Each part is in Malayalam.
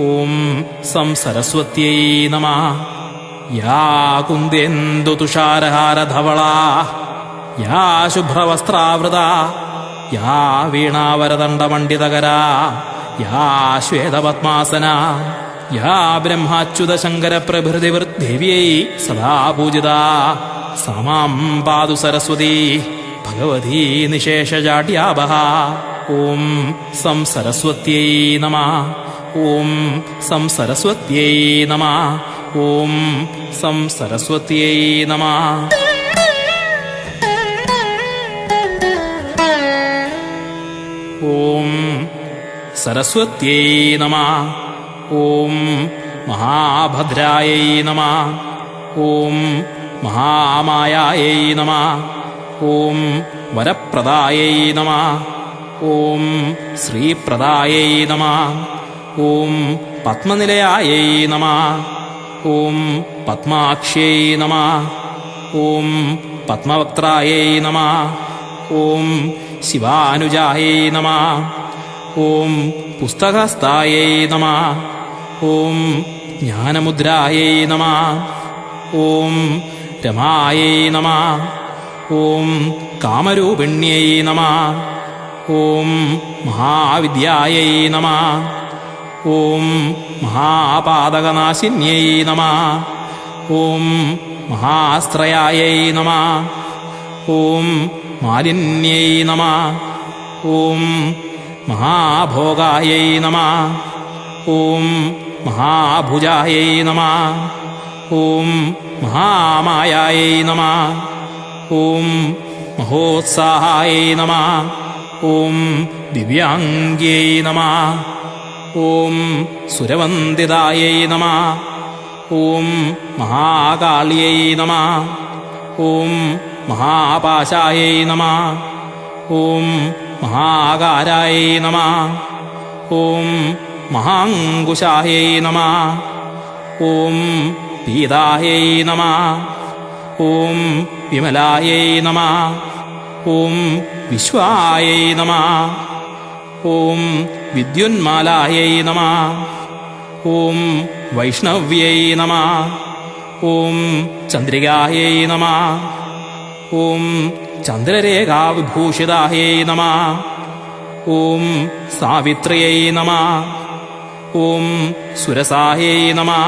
ഓം സം സരസ്വത്यै നമഃ. യാ കുന്ദേന്ദു തുഷാരഹാരധവളാ യാ ശുഭ്രവസ്ത്രാവൃതാ യാ വീണാവരദണ്ഡമണ്ഡിതകരാ യാ ശ്വേതപദ്മാസനാ യാ ബ്രഹ്മാച്യുതശങ്കരപ്രഭൃതിവൃദ്ദേവ്यै സദാ പൂജിതാ സാ മാം പാതു സരസ്വതി ഭഗവതീ നിശേഷജാഡ്യാപഹ. ഓം സം സരസ്വത്यै നമഃ. ഓം സം സരസ്വത്यै നമഃ. ഓം സം സരസ്വത്यै നമഃ. ഓം സരസ്വത്यै നമഃ. ഓം മഹാഭദ്രായൈ നമഃ. ഓം മഹാമായായൈ നമഃ. ഓം വരപ്രദായൈ നമഃ. ഓം ശ്രീപ്രദായൈ നമഃ. ഓം പത്മനിലയായൈ നമഃ. ഓം പത്മാക്ഷ്यै നമഃ. ഓം പത്മവക്ത്രായൈ നമഃ. ഓം ശിവാനുജായൈ നമഃ. ഓം പുസ്തകഹസ്തായൈ നമഃ. ഓം ജ്ഞാനമുദ്രായൈ നമഃ. ഓം രമായൈ നമഃ. ഓം കാമരൂപിണ്यै നമഃ. ഓം മഹാവിദ്യായൈ നമഃ. ഓം മഹാപാതകനാശിന്यै നമഃ. ഓം മഹാസ്ത്രയായൈ നമഃ. ഓം മാലിന്यै നമഃ. ഓം മഹാഭോഗായൈ നമഃ. ഓം മഹാഭുജായൈ നമഃ. ഓം മഹാമായായൈ നമഃ. ഓം മഹോത്സാഹായൈ നമഃ. ഓം ദിവ്യാംഗ്यै നമഃ. ഓം സുരവന്ദിതായൈ നമഃ. ഓം മഹാകാള്यै നമഃ. ഓം മഹാപാശായൈ നമഃ. ഓം മഹാകാരായൈ നമഃ. ഓം മഹാങ്കുശായൈ നമഃ. ഓം പീതായൈ നമഃ. ഓം വിമലായൈ നമഃ. ഓം വിശ്വായൈ നമഃ. ഓം വിദ്യുന്മാലായൈ നമഃ. ഓം വൈഷ്ണവ്യൈ നമഃ. ഓം ചന്ദ്രികായൈ നമഃ. ഓം ചന്ദ്രരേഖാവിഭൂഷിതായൈ നമഃ. ഓം സാവിത്ര്യൈ നമഃ. ഓം സുരസായൈ നമഃ.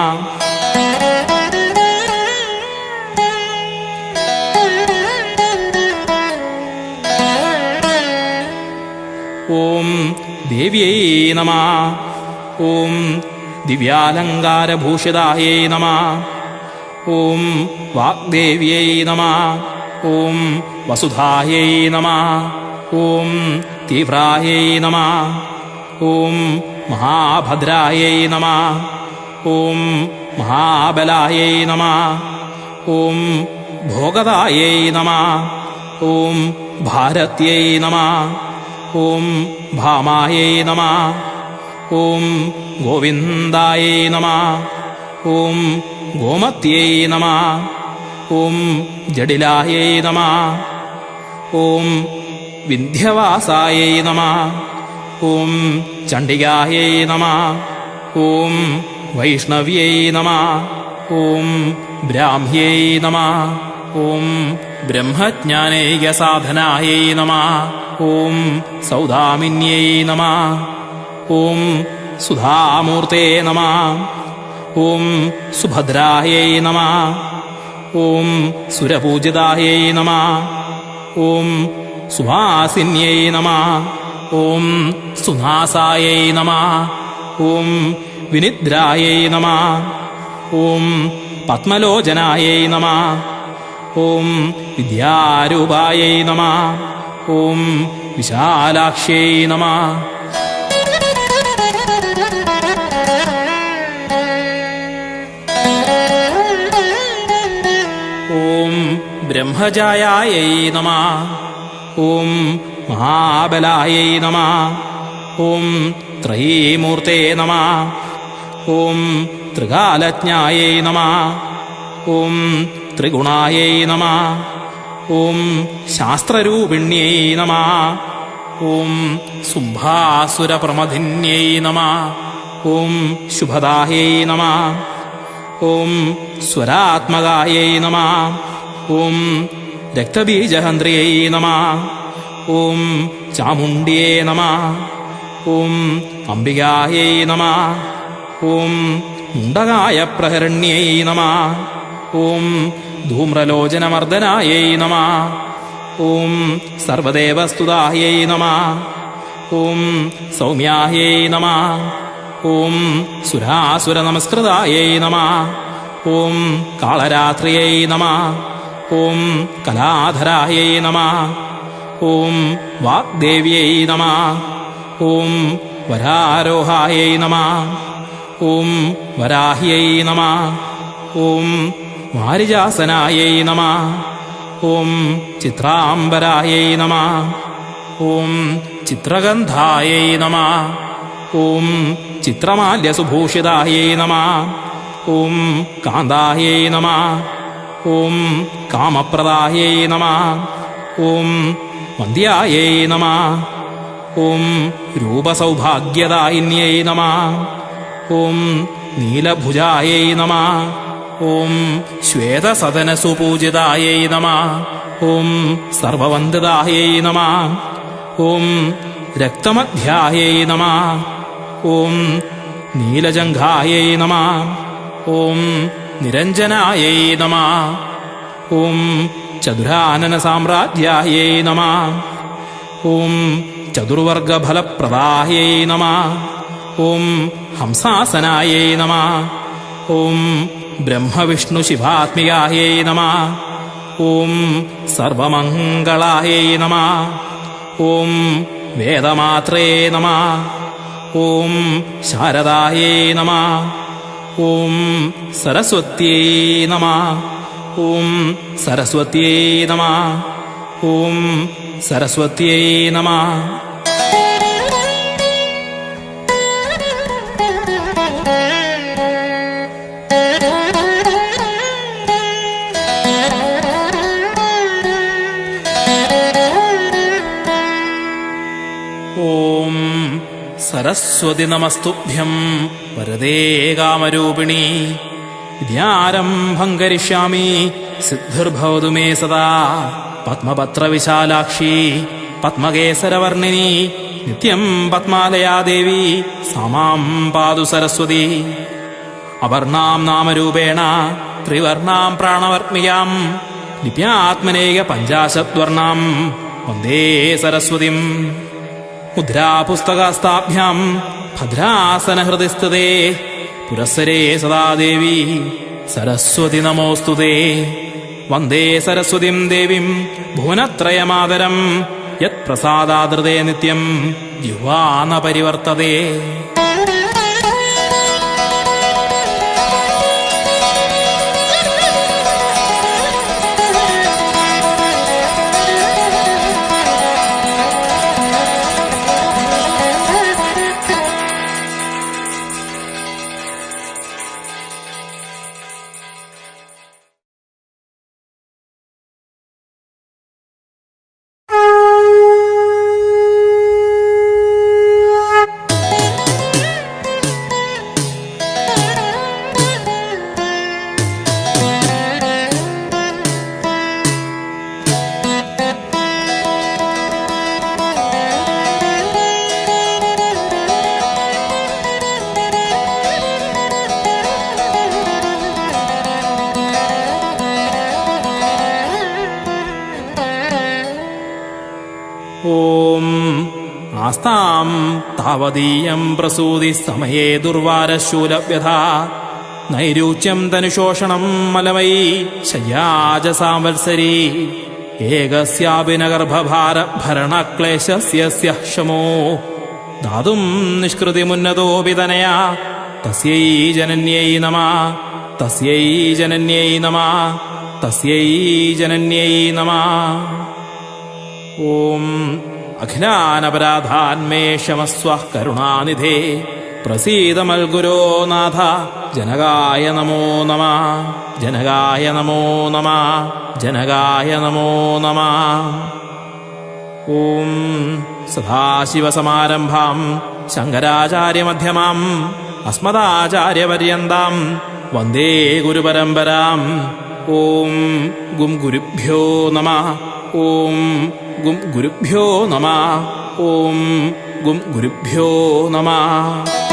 ഓം ദേവ്യൈ നമഃ. ഓം ദിവ്യാലങ്കാരഭൂഷിതായൈ നമഃ. ഓം വാഗ്ദേവ്യൈ നമഃ. ഓം വസുധായൈ നമഃ. ഓം തീവ്രായൈ നമഃ. ഓം മഹാഭദ്രായൈ നമഃ. ഓം മഹാബലായൈ നമഃ. ഓം ഭോഗദായൈ നമഃ. ഓം ഭാരത്यै നമഃ. ഓം ഭാമായൈ നമഃ. ഓം ഗോവിന്ദായൈ നമഃ. ഓം ഗോമത്यै നമഃ. ഓം ജഡിലായൈ നമഃ. ഓം വിന്ധ്യവാസായൈ നമഃ. ഓം ചണ്ഡികായൈ നമഃ. ഓം വൈഷ്ണവ്യൈ നമഃ. ഓം ബ്രാഹ്മ്यै നമഃ. ഓം ബ്രഹ്മജ്ഞാനൈകസാധനായൈ നമഃ. ഓം സൗദാമിന്यै നമഃ. ഓം സുധാമൂർത്തേ നമഃ. ഓം സുഭദ്രായൈ നമഃ. ഓം സുരപൂജിതായൈ നമഃ. ഓം സുഹാസിന്यै നമഃ. ഓം സുനാസായൈ നമഃ. ഓം വിനിദ്രായൈ നമഃ. ഓം പത്മലോചനായൈ നമഃ. ഓം വിദ്യാരൂപായൈ നമഃ. ഓം വിശാലാക്ഷ്यै നമഃ. ഓം ബ്രഹ്മജായായൈ നമഃ. ഓം മഹാബലായൈ നമഃ. ഓം ത്രയീമൂർത്തേ നമഃ. ഓം ത്രികാലജ്ഞായൈ നമഃ. ഓം ത്രിഗുണായൈ നമഃ. ഓം ശാസ്ത്രരൂപിണ്यै നമഃ. ഓം സുംഭാസുരപ്രമഥിന്यै നമഃ. ഓം ശുഭദായൈ നമഃ. ഓം സ്വരാത്മകായൈ നമഃ. ഓം രക്തബീജഹന്ത്രിയൈ നമഃ. ഓം ചാമുണ്ഡ്യേ നമഃ. ഓം അംബികായൈ നമഃ. ഓം മുണ്ടകായ പ്രഹരണ്യൈ നമഃ. ഓം ധൂമ്രലോചനമർദ്ദനായൈ നമഃ. ഓം സർവദേവസ്തുതായൈ നമഃ. ഓം സൗമ്യായൈ നമഃ. ഓം സുരാസുരനമസ്കൃതായൈ നമഃ. ഓം കാളരാത്രിയൈ നമഃ. ഓം കലാധരായൈ നമഃ. ഓം വാഗ്ദേവ്യൈ നമഃ. ഓം വരാരോഹായൈ നമഃ. ഓം വരാഹ്യൈ നമഃ. ഓം വാരിജാസനായൈ നമഃ. ഓം ചിത്രാംബരായൈ നമഃ. ഓം ചിത്രഗന്ധായൈ നമഃ. ഓം ചിത്രമാല്യസുഭൂഷിതായൈ നമഃ. ഓം കാന്തായൈ നമഃ. ഓം കാമപ്രദായൈ നമഃ. ഓം വന്ദ്യായൈ നമഃ. ഓം രൂപസൗഭാഗ്യദായിന്യൈ നമഃ. ഓം നീലഭുജായൈ നമഃ. ഓം ശ്വേതസദനസുപൂജിതായൈ നമഃ. ഓം സർവവന്ദിതായൈ നമഃ. ഓം രക്തമധ്യായൈ നമഃ. ഓം നീലജംഘായൈ നമഃ. ഓം നിരഞ്ജനായൈ നമഃ. ഓം ചതുരാനനസാമ്രാജ്യായൈ നമഃ. ഓം ചതുർവർഗഫലപ്രദായൈ നമഃ. ഓം ഹംസാസനായൈ നമഃ. ഓം ബ്രഹ്മവിഷ്ണുശിവാത്മികായൈ നമഃ. ഓം സർവമംഗളായൈ നമഃ. ഓം വേദമാത്രേ നമഃ. ഓം ശാരദായൈ നമഃ. ഓം സരസ്വത്यै നമഃ. ഓം സരസ്വത്यै നമഃ. ഓം സരസ്വത്यै നമഃ. ഓം സരസ്വതി നമസ്തുഭ്യം വരദേ കാമരൂപിണി. വിദ്യാരംഭം കരിഷ്യാമി സിദ്ധിർഭവതു മേ സദാ. പത്മപത്രവിശാലാക്ഷി പത്മകേസരവർണിനി നിത്യം പത്മാലയാ ദേവി സാമാം പാതു സരസ്വതി. അപർണാം നാമരൂപേണ ത്രിവർണാം പ്രാണവർമ്മിയാം ലിപ്യാത്മനേക പഞ്ചാശദ്വർണാം വന്ദേ സരസ്വതിം. മുദ്രാപുസ്തകസ്ഥാഭ്യാം ഭദ്രാസനഹൃദിസ്ഥിതേ പുരസ്സരേ സദാ ദേവി സരസ്വതി നമോസ്തുതേ. വന്ദേ സരസ്വതിം ദേവിം ഭുവനത്രയമാതരം യത്പ്രസാദാദൃതേ നിത്യം ജിഹ്വാ ന പരിവർത്തതേ. ഓം ആസ്താം താവതീയം പ്രസൂതി സമയേ ദുർവാരശൂലവ്യഥ. നൈരൂച്യം തനുശോഷണം മലമൈ ശയ്യാജസാംവത്സരീ. ഏകസ്യാഭിനഗർഭഭാര ഭരണക്ലേശസ്യ ശമോ. ധാതും നിഷ്കൃതിമുന്നതോപിതനയാ തസ്യൈ ജനന്യൈ നമഃ. തസ്യൈ ജനന്യൈ നമഃ. തസ്യൈ ജനന്യൈ നമഃ. ഓം അഖിലാനപരാധാന്മേ ക്ഷമസ്വ കരുണാനിധേ. പ്രസീദ മൽഗുരോ നാഥ ജനകായ നമോ നമഃ. ജനകായ നമോ നമഃ. ജനകായ നമോ നമഃ. ഓം സദാശിവസമാരംഭാം ശങ്കരാചാര്യമധ്യമാം അസ്മദാചാര്യപര്യന്താം വന്ദേ ഗുരുപരമ്പരാം. ഓം ഗും ഗുരുഭ്യോ നമഃ. ഓം ഗും ഗുരുഭ്യോ നമഃ. ഓം ഗും ഗുരുഭ്യോ നമഃ.